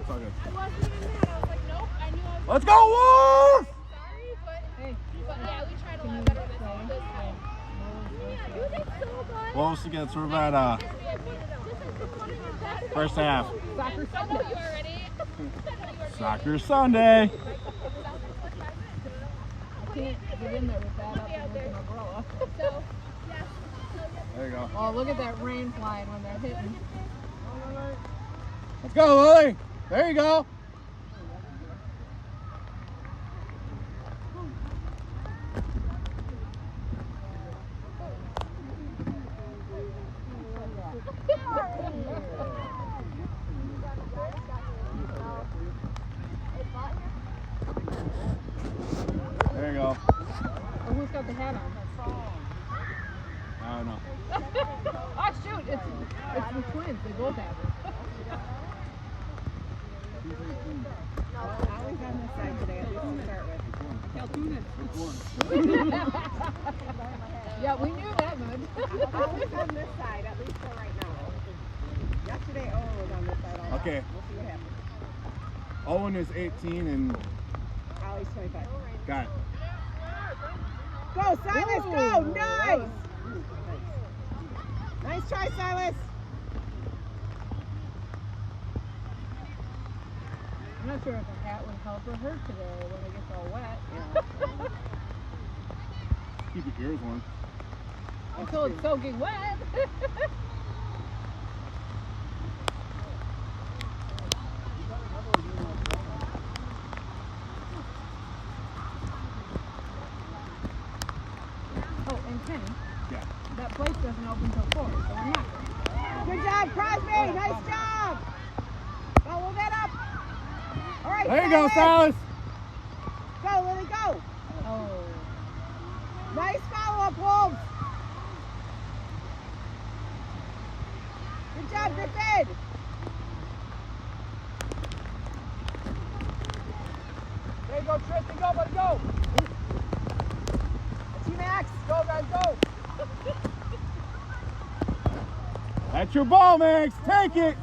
all good. I wasn't even mad. I was like, nope. I knew I was. Let's go, Wolves! Sorry, but Hey, yeah, we tried a lot better this time. You did so good. Wolves against Ravenna. First half. Soccer I know Sunday. you already. Soccer Sunday. I can't get in there with that up and with an umbrella. So, yes. There you go. Oh, look at that rain flying when they're hitting. Let's go, Lily. There you go. There you go. Oh, who's got the hat on? I don't know. Oh, shoot. It's the twins. They both have it. Always on this side today, at least to start with. Yeah, we knew that much. Always on this side, at least for right now. Yesterday, Owen was on this side all Okay. day. We'll see what happens. Owen is 18 and Ollie's 25. got it. Go, Silas, go! Ooh, Nice! Nice try, Silas! I'm not sure if a hat would help or hurt today when it gets all wet. Keep your ears warm. Until it's soaking wet. Oh, and Kenny, Yeah. that place doesn't open till 4, so we're not going. Good job, Crosby! Nice job! Follow that up! All right, There you go, Silas. Go, Lily, go! Oh. Nice follow-up, Wolves! Good job, Griffin! There you go, Tristan. Go, buddy, go. T-Max! Go, guys, go. That's your ball, Max. Take it.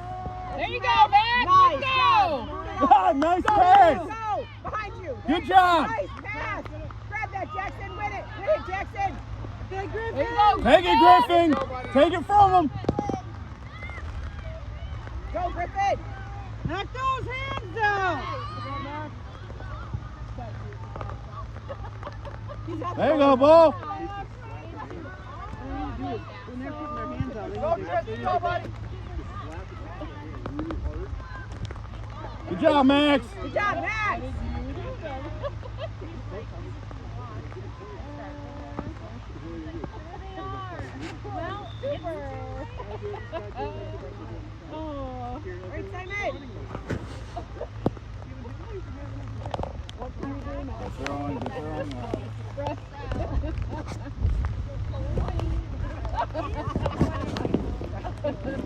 There you go, man. Nice Let's job. go. God, nice pass. Go! Behind you! Good job. Nice pass! Grab that, Jackson! Win it, Jackson! Big Griffin! There you go. Take it, Griffin. Take it from him. Go, Griffin! Knock those hands down! There you go, ball. When they're putting their hands out, they Go, Tristan. Go, buddy. Good job, Max. Good job, Max! Oh. Right, Simon! What can you do now? Get their own,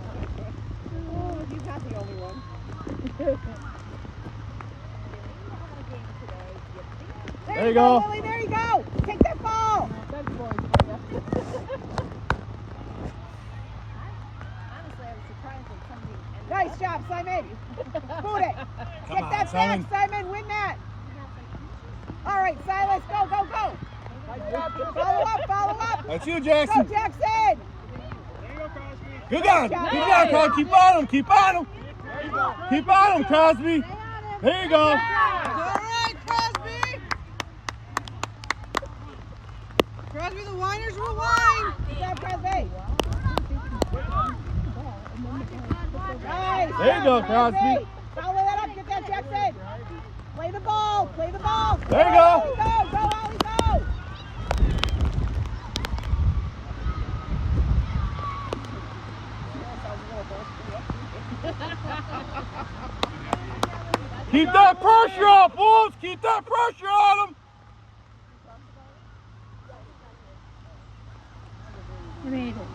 Oh, he's not the only one. There you go. Lily, there you go! Take that ball! That's boys for you. Honestly, I was surprised that somebody ended Nice job, Simon! Boot it! Come Get on, that Simon. back, Simon! Win that! All right, Silas, go, go, go! Follow up! That's you, Go, Jackson. Jackson! Good job. Good job, Cosby. Keep on him. Keep on him. Keep on him, Cosby. There you go. All right, Crosby! Crosby, the whiners will whine! Good job, Crosby! Nice! There you go, Crosby. Follow that up, get that, Jackson! Play the ball, play the ball! There you go. Go, go, Ollie, go! Keep that pressure up, Wolves. Keep that pressure on him. You made it.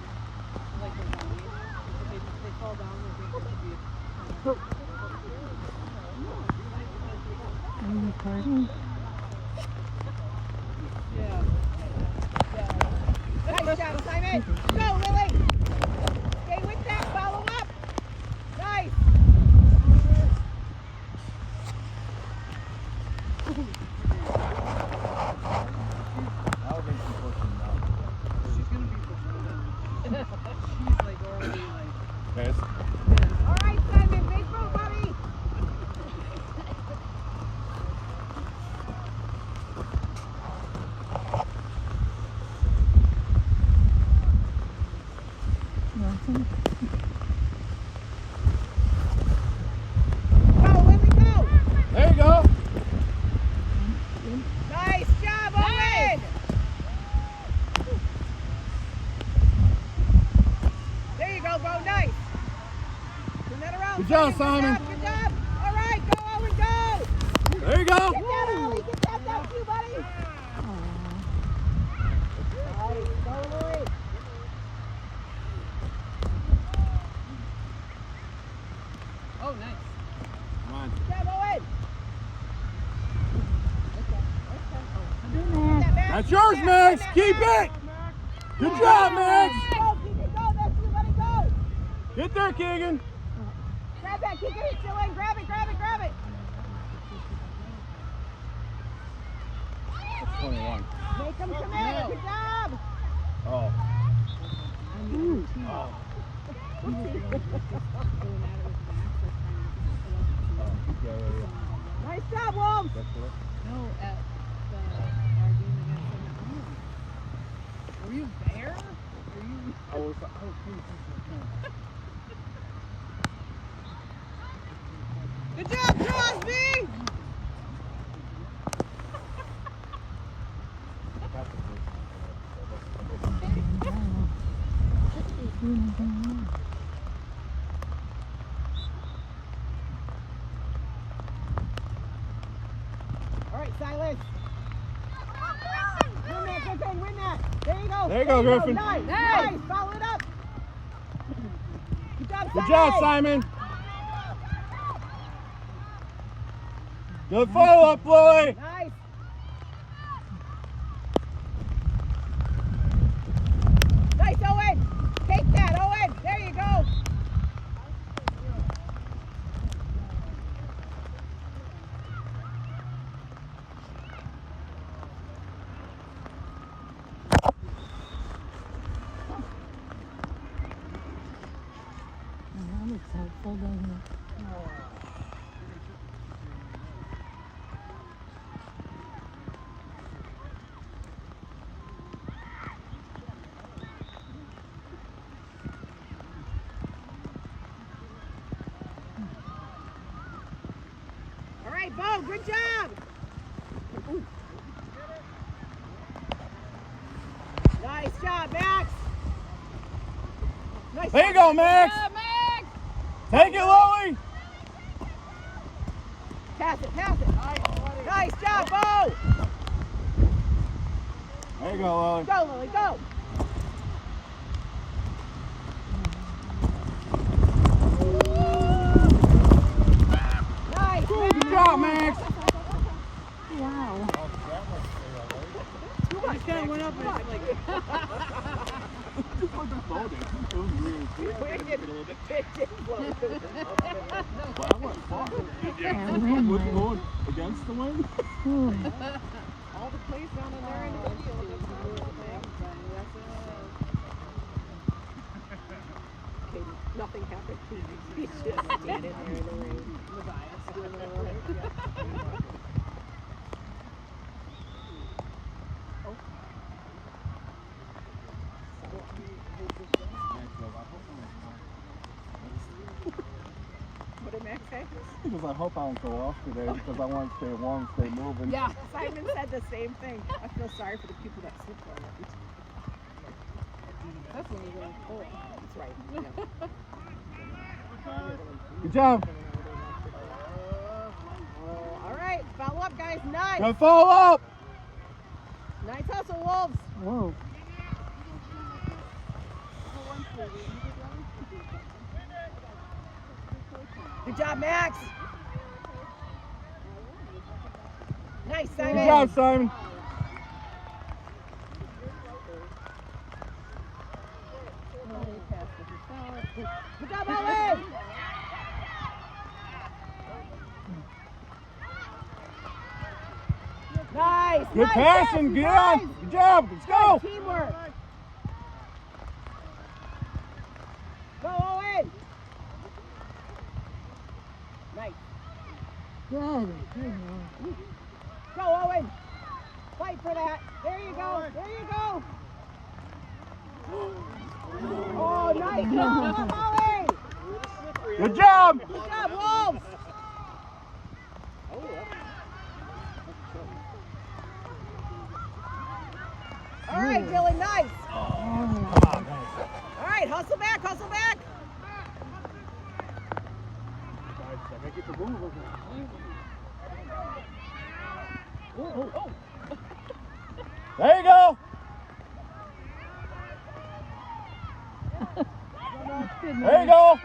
Are you recording? Nice job, Simon! Go, Lily! Stay with that, follow up! Nice! she's like already like. Yes. All right, Simon, big move, buddy. Nothing. Go, Lily, go. There you go. Nice job, Owen. There you go, bro. Nice. Turn that around. Good job, Simon. Good job. All right, go, Owen, go. There you go. Get that, Ollie. Get that down to you, buddy. Nice. Go, Lily. Oh, nice. Come on. Good job, Owen. Max. That's yours, Max. Keep it. Good job, Max. Go, keep it, go. That's you, buddy. Go. Get there, Keegan. Grab that. Keep it still in. Grab it, grab it, grab it. 21. Make them come in. Good job. Oh. Nice job, Wolves. No, at the our game against them. Were you there? Were you? Good job, Crosby. All right, Silas. Win that, Griffin. Win that. There you go. There you go, Griffin. Nice. Nice. Follow it up. Good job, Good job, Simon. Good follow-up, Lily. Nice. Nice, Owen. Take that, Owen. There you go. That looks helpful, doesn't it? All right, Bo, good job. Nice job, Max. Nice There you job. go, Max. Yeah, Max! Take it, Lily. Pass it, pass it. Nice job, Bo. There you go, Lily. Go, Lily, go. Nice, Good job, Max. Wow. Too much, Kind of went Max, up too and much. like. It did blow. Yeah, wind, wind. Going against the wind? Ooh. All the plays down in there into the field. Okay, nothing happened. He's just standing there in the rain. What did Max say? Because I hope I don't go off today because I want to stay warm, stay moving. Yeah, Simon said the same thing. I feel sorry for the people that sleep on it. That's when you're going cold. That's right. Yeah. Good job. All right, follow up, guys. Nice. Good follow up. Nice hustle, Wolves. Whoa. Good job, Max. Nice, Simon. Good job, Simon. Good job, Owen. Nice. Good nice passing. pass, Get you guys. on. Good job. Let's go. Good teamwork. Good. Good. Go, Owen. Fight for that. There you go. There you go. Oh, nice. Come on, Owen. Good job. Good job, Wolves. All right, Dylan, nice. All right, hustle back, hustle back. There you go. There you go.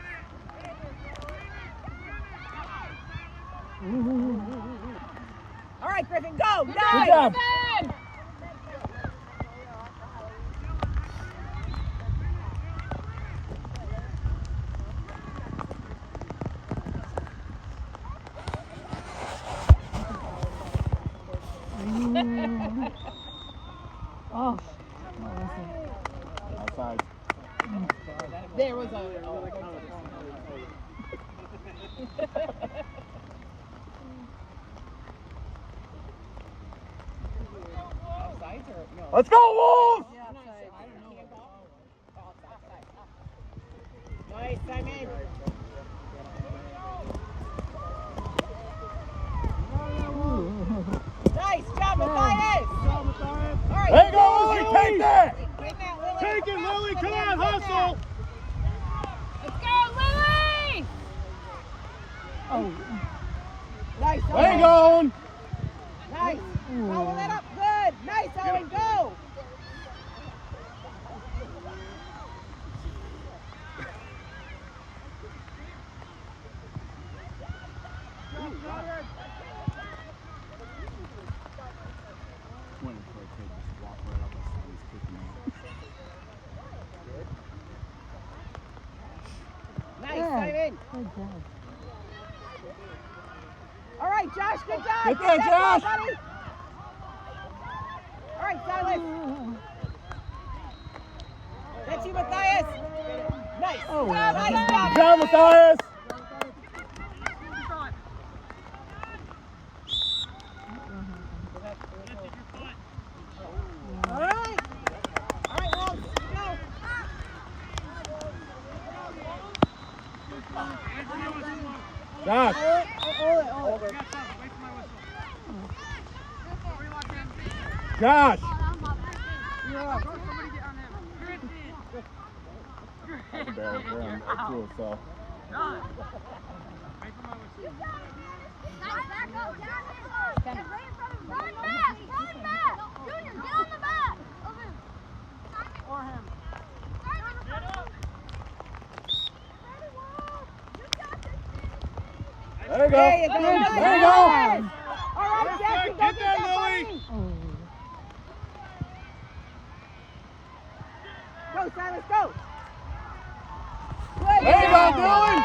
All right, Griffin, go. Good Nice. job. Oh. Outside. There was a. Let's go, Wolves. Nice, Simon. Nice job, Matthias. All right. There you go, Lily. Take that. Win that, Lily. Take it, Lily. Come on, hustle. Let's go, Lily! Oh. Nice, There you Owen. go, Owen. Nice. Follow that up. Good. Nice, Owen. Go. Nice, Simon. Good job. All right, Josh. Good job. Get there, that ball, Josh. buddy. All right, Silas. That's you, Matthias. Nice. Oh, Nice Good job. job, Matthias. All right. All right, Wolves. Go. Josh. Josh. Barely ran too, so. There you go. There you go. There Nice. you go. All right, Jackson, go Get get there, that Lily. buddy. Oh. Go, Silas, go. Good There you go, job. Dylan.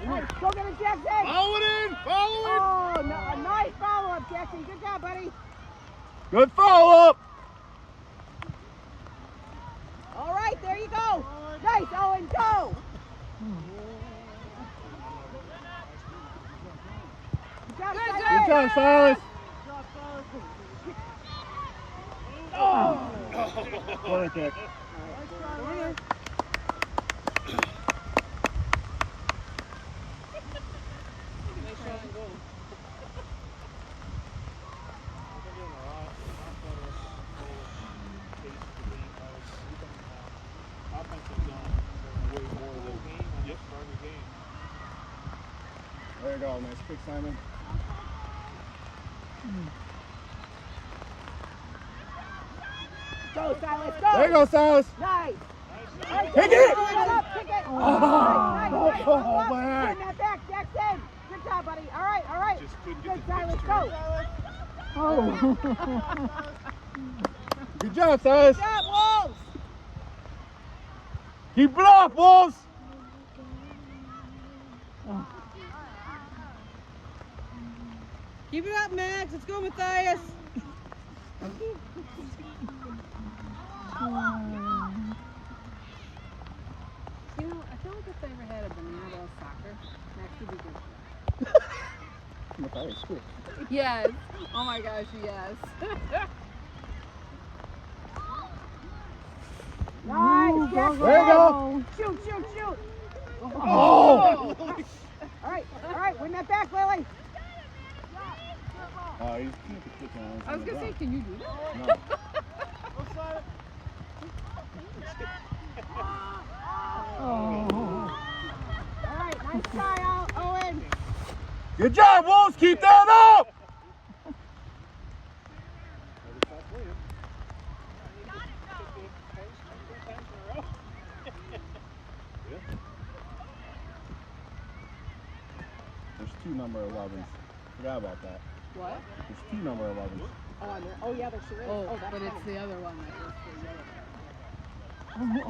Nice. Go get it, Jackson. Follow it in. Follow it. Oh, no, a nice follow-up, Jackson. Good job, buddy. Good follow up. All right, there you go. Nice, Owen, go. Good job, Good job, Silas. Corner kick. There you go. Nice kick, Simon. Go, Silas, go. There you go, Silas. Nice. Nice. Kick it. Kick it. Oh, Nice. oh, Up. man. Bring that back, Jackson. Good job, buddy. All right, all right. Good, Silas, go. Oh. Good job, Silas. Good job, Wolves. Keep it up, Wolves. Keep it up, Max. Let's go, Matthias. You know, I feel like if they ever had a banana ball soccer, Max would be good. Friday school. Yes. Oh my gosh, yes. Nice, Jackson. There you go. Shoot, shoot, shoot. Oh! All right, win that back, Lily. Oh, he's kicking on. I was gonna say, can you do that? No. All right, nice try, Owen. Good job, Wolves. Keep that up. There's 2 number 11s. Forgot about that. What? There's 2 number 11s. Oh, yeah, there sure is. Oh, that's but it's funny. the other one that goes for yellow.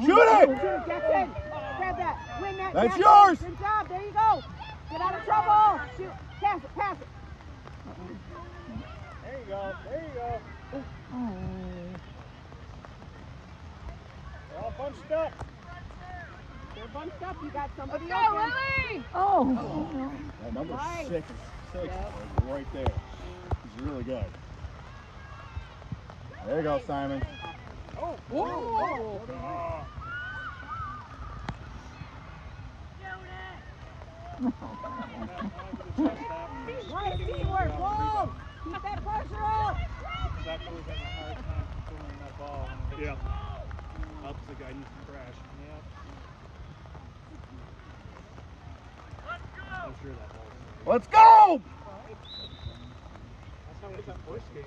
Shoot it! Shoot it, Jackson. Grab that. Win that. That's Jackson. yours. Good job. There you go. Get out of trouble. Shoot. Pass it, pass it. There you go. There you go. They're all bunched up. They're bunched up. You got somebody Go, open. Lily! That number Nice. 6 is right there. He's really good. There you go, Simon. Oh. Whoa! Oh. Nice teamwork, Wolves. Keep that pressure up. Zach always having a hard time controlling that ball. Yeah. Helps the guy needs to crash. Yeah. I'm sure that ball. Let's go! That's how we got push skate.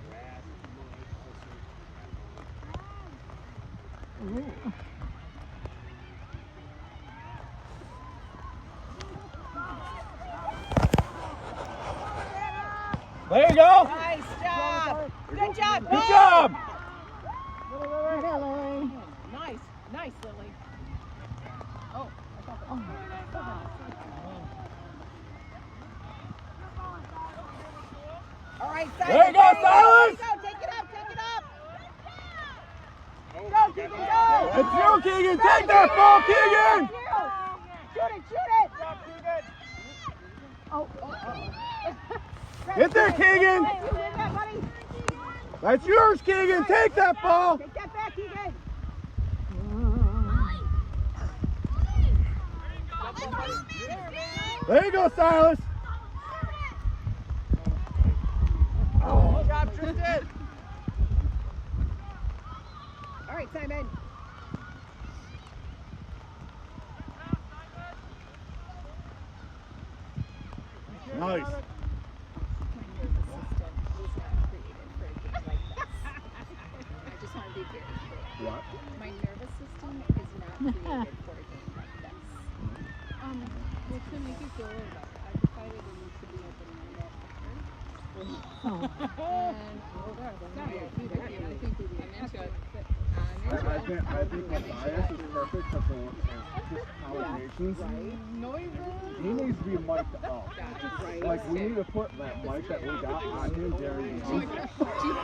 There you go. Nice job. Good job. Good job. Nice. Nice, Lily. Oh, I thought that. All right, Silas. There you go, Silas. Go, take it up, take it up. Go, Keegan, go. That's you, Keegan. Take that ball, Keegan. Shoot it, shoot it. Get there, Keegan. You win that, buddy. That's yours, Keegan. Take that ball. Take that back, Keegan. There you go, Silas. Good job, Tristan. All right, Simon. Nice. I just want to be very clear. What? My nervous system is not created for a game like this. What to make you feel about it? I decided it needs to be at the middle I think we'll be into it. I think Matthias is perfect because of his allegations. He needs to be mic'd up. Like, we need to put that mic that we got on him very easy.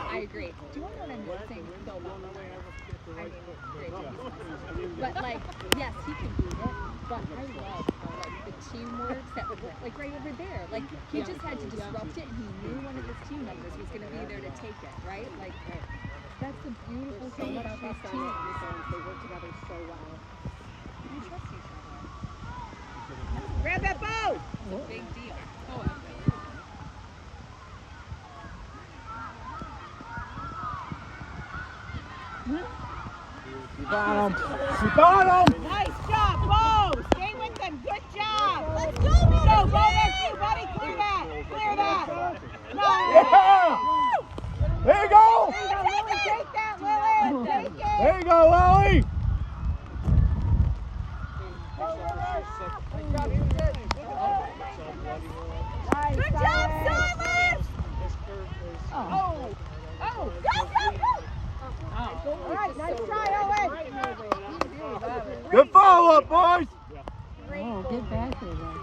I agree. Do you want to know what I'm noticing? So I mean, great, but like, yes, he can beat it. But I love how like the teamwork that was like right over there. Like he just had to disrupt it, and he knew one of his team members was going to be there to take it. Right? Like that's the beautiful thing about these teams. They work together so well. They trust each other. Grab that ball. It's a big deal. Oh, She got him. She got him. Nice job, Bo. Stay with them. Good job. Let's go, Bo. That's you, buddy. Clear that. Clear that. Nice. Yeah. There you go. There you go, Lily. Take that, Lily. Take it. There you go, Lily. Nice, good job, Silas! Oh. Oh. Go, go, go. All right, nice try, Owen. Good follow up, boys. Oh, get back there then.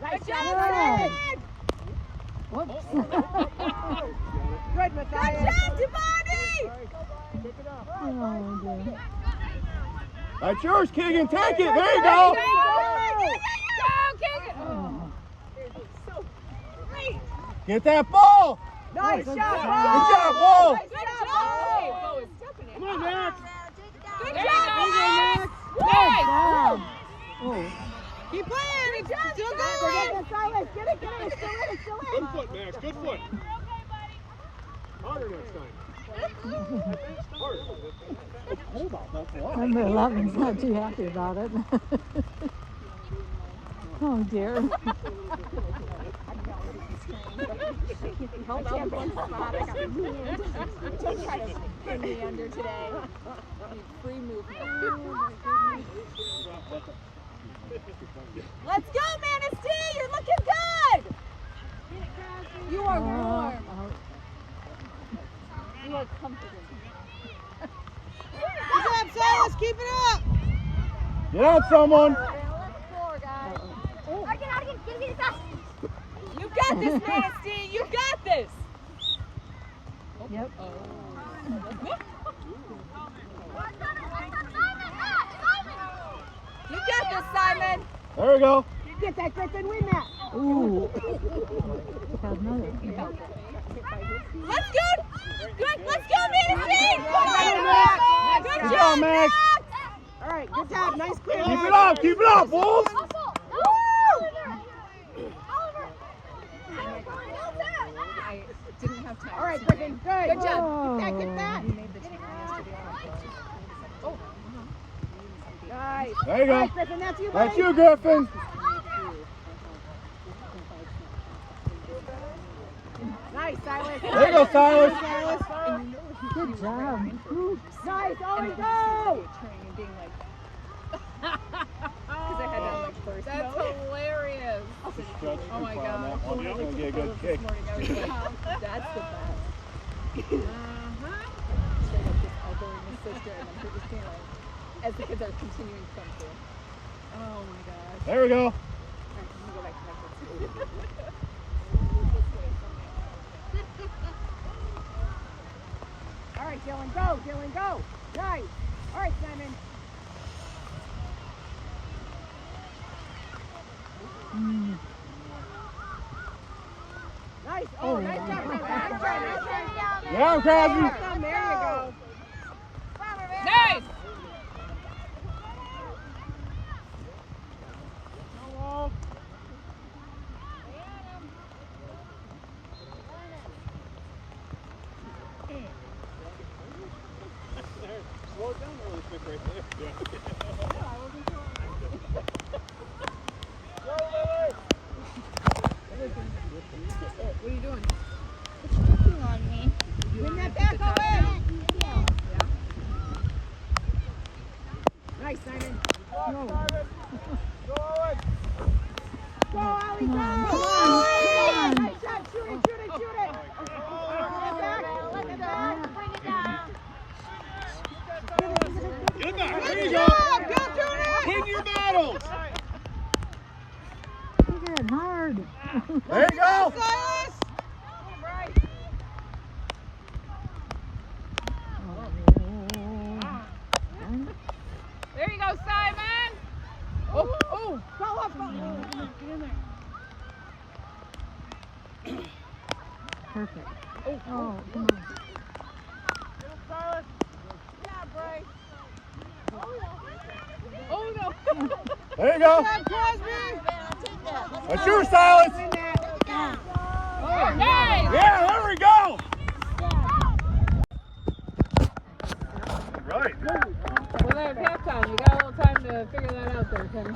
Nice job, Sid. Whoops. Good, Matthias. Good job, Devani! Oh, dear. That's yours, Keegan. Take it. There you go. Go, Keegan! Get that ball! Nice shot, Good job, Bo! Nice Good job, job. Bo. Bo is stepping it. Come on, Max. Good There job, you go, Max. Good job. Oh, Keep playing. It's still Good going. Silas, get it. It's still in. It's still in. Good foot, Max. Good foot. Harder next time. It's cold out, that's why. number 11's not too happy about it. Oh dear. Help out one spot. I got pinned. Don't try to pin me under today. I need free movement. Let's go, Manistee. You're looking good. You are warm. Oh, You are comfortable. Good job, Silas. Keep it up. Get out, someone! You got this, Manistee. You got this. yep. You got this, Simon. There we go. Get that, Griffin. Win that. Ooh. Got another. Let's go. Good. Let's go, Manistee. Good Good job, Max. All right. Good job. Nice clear. Keep it up, Wolves! I didn't have time. All right, Griffin. Good. Good job. Get that. You made the change yesterday. Oh. Nice. There you All go. right, Griffin. That's you, buddy. That's you, Griffin. Nice, Silas. There you go, Silas. Good job. Ooh. Nice. And Always then go. turning and being like, because I had that like first That's mode. hilarious. Oh my God. He's gonna get a good kick. This morning I was like, that's the best. Uh-huh. Straight up just elbowing his sister and then her just being like, as the kids are continuing to come through. Oh my gosh. There we go. All right, I'm gonna go back to my kids. All right, Dylan. Go. Dylan, go. Nice. All right, Simon. Nice. Oh, nice job. Nice job. Yeah, Crosby. There you go. Nice. Slow it down really quick right there. Yeah. What are you doing? Win that back away. Nice, Simon. Go, Ollie, go. Nice shot. Shoot it. Let it back. Get it back. There Good you go. job. Go, Judy. Win your battles. Look at it hard. There you go. Silas. There you go, Simon. Oh. Go up. Get in there. Perfect. Oh. Oh, come on. Oh no. There you go. Crosby. That's yours, Silas. Win that. Nice. Yeah, there we go. Right. Well, there's halftime. You got a little time to figure that out there, Kenny.